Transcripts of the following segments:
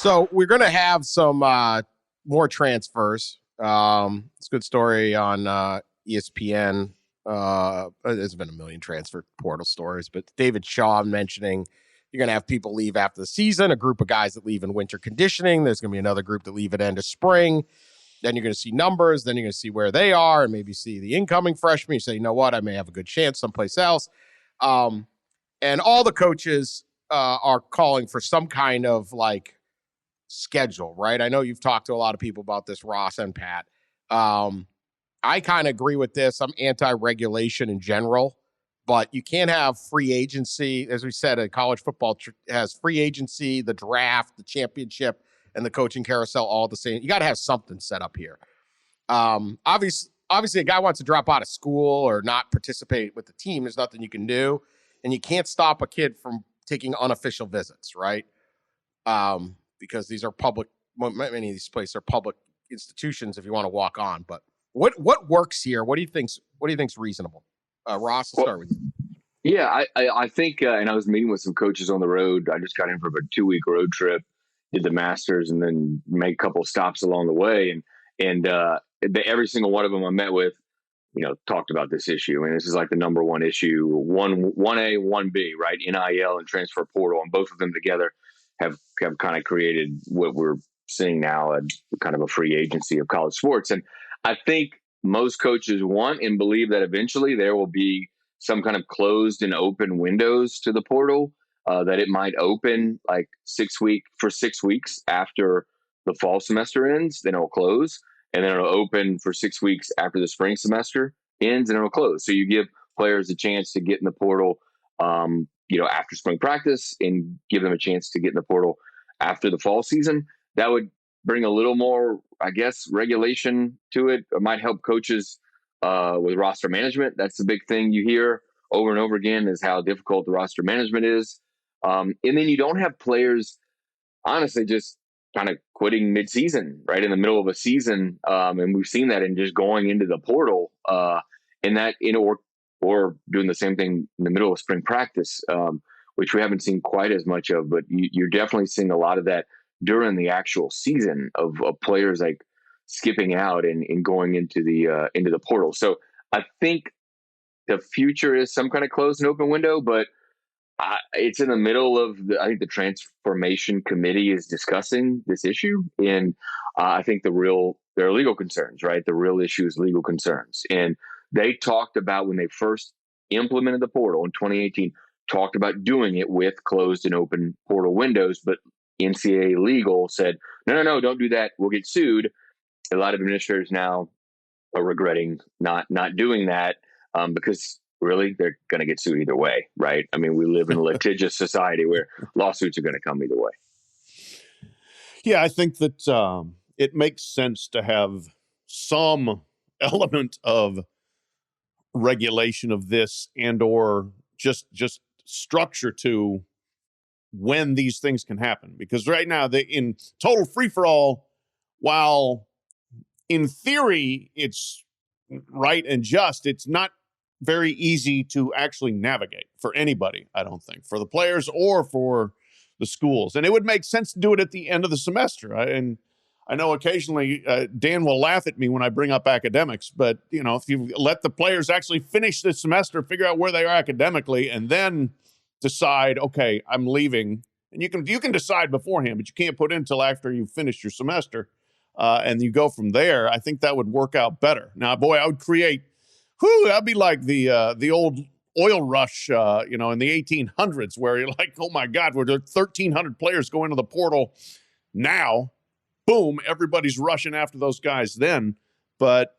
So we're going to have some more transfers. It's a good story on ESPN. There's been a million transfer portal stories, but David Shaw mentioning you're going to have people leave after the season, a group of guys that leave in winter conditioning. There's going to be another group that leave at end of spring. Then you're going to see numbers. Then you're going to see where they are and maybe see the incoming freshmen. You say, you know what, I may have a good chance someplace else. And all the coaches are calling for some kind of like schedule, right? I know you've talked to a lot of people about this, Ross and Pat. I kind of agree with this. I'm anti-regulation in general, but you can't have free agency. As we said, college football has free agency, the draft, the championship, and the coaching carousel all the same. You got to have something set up here. Obviously, a guy wants to drop out of school or not participate with the team. There's nothing you can do, and you can't stop a kid from taking unofficial visits, right? Because these are public. Many of these places are public institutions. If you want to walk on, but what works here? What do you think's reasonable? Ross, I'll start with you. Yeah, I think, and I was meeting with some coaches on the road. I just got in for a 2-week road trip, did the Masters, and then made a couple of stops along the way. And every single one of them I met with, talked about this issue. And this is like the number one issue, 1A, 1B, right? NIL and transfer portal, and both of them together have kind of created what we're seeing now, kind of a free agency of college sports. And I think most coaches want and believe that eventually there will be some kind of closed and open windows to the portal, that it might open like 6 weeks after the fall semester ends, then it'll close, and then it'll open for 6 weeks after the spring semester ends, and it'll close. So you give players a chance to get in the portal, after spring practice, and give them a chance to get in the portal after the fall season. That would bring a little more, I guess, regulation to it. It might help coaches with roster management. That's the big thing you hear over and over again, is how difficult the roster management is. And then you don't have players, honestly, just kind of quitting mid-season, right in the middle of a season. And we've seen that in just going into the portal, or doing the same thing in the middle of spring practice, which we haven't seen quite as much of. But you're definitely seeing a lot of that during the actual season of players like skipping out and going into the portal. So I think the future is some kind of closed and open window, but it's in the middle of I think the transformation committee is discussing this issue. And I think there are legal concerns, right? The real issue is legal concerns. And they talked about, when they first implemented the portal in 2018, talked about doing it with closed and open portal windows, but NCAA legal said, no, don't do that. We'll get sued. A lot of administrators now are regretting not doing that, because really they're going to get sued either way, right? I mean, we live in a litigious society where lawsuits are going to come either way. Yeah, I think that it makes sense to have some element of regulation of this, and or just structure to when these things can happen. Because right now, in total free-for-all, while in theory it's right and just, it's not very easy to actually navigate for anybody, I don't think, for the players or for the schools. And it would make sense to do it at the end of the semester. And I know occasionally Dan will laugh at me when I bring up academics, but if you let the players actually finish the semester, figure out where they are academically, and then decide, okay, I'm leaving. And you can decide beforehand, but you can't put in until after you've finished your semester, and you go from there. I think that would work out better. Now, boy, I would create, that'd be like the old oil rush, in the 1800s, where you're like, oh my God, where there 1,300 players go into the portal now. Boom, everybody's rushing after those guys then. But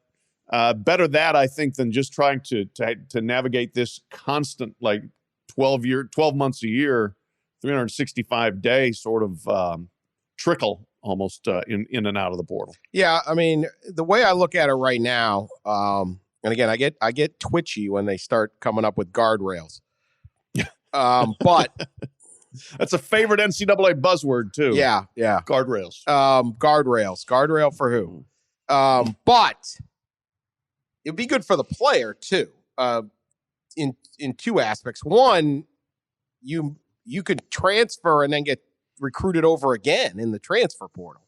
better that, I think, than just trying to navigate this constant, like 12 months a year, 365-day sort of trickle almost in and out of the portal. Yeah, I mean, the way I look at it right now, and again, I get twitchy when they start coming up with guardrails. But that's a favorite NCAA buzzword too. Yeah. Guardrails. Guardrail for who? But it'd be good for the player too. In two aspects. One, you could transfer and then get recruited over again in the transfer portal.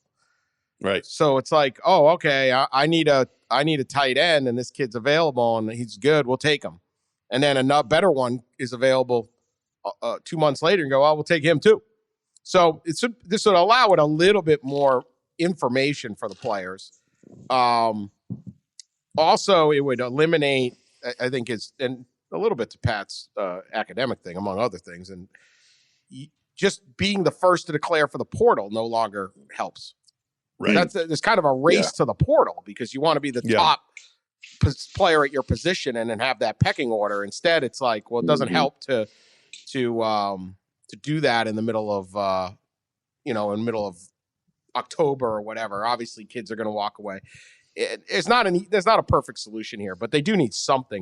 Right. So it's like, oh, okay, I need a tight end, and this kid's available, and he's good. We'll take him. And then another better one is available 2 months later, and go, oh, we'll take him too. So this would allow it a little bit more information for the players. Also, it would eliminate, I think, and a little bit to Pat's academic thing, among other things, and just being the first to declare for the portal no longer helps. Right. There's kind of a race to the portal because you want to be the top player at your position and then have that pecking order. Instead, it's like, well, it doesn't help to do that in the middle of in the middle of October or whatever. Obviously, kids are going to walk away. There's not a perfect solution here, but they do need something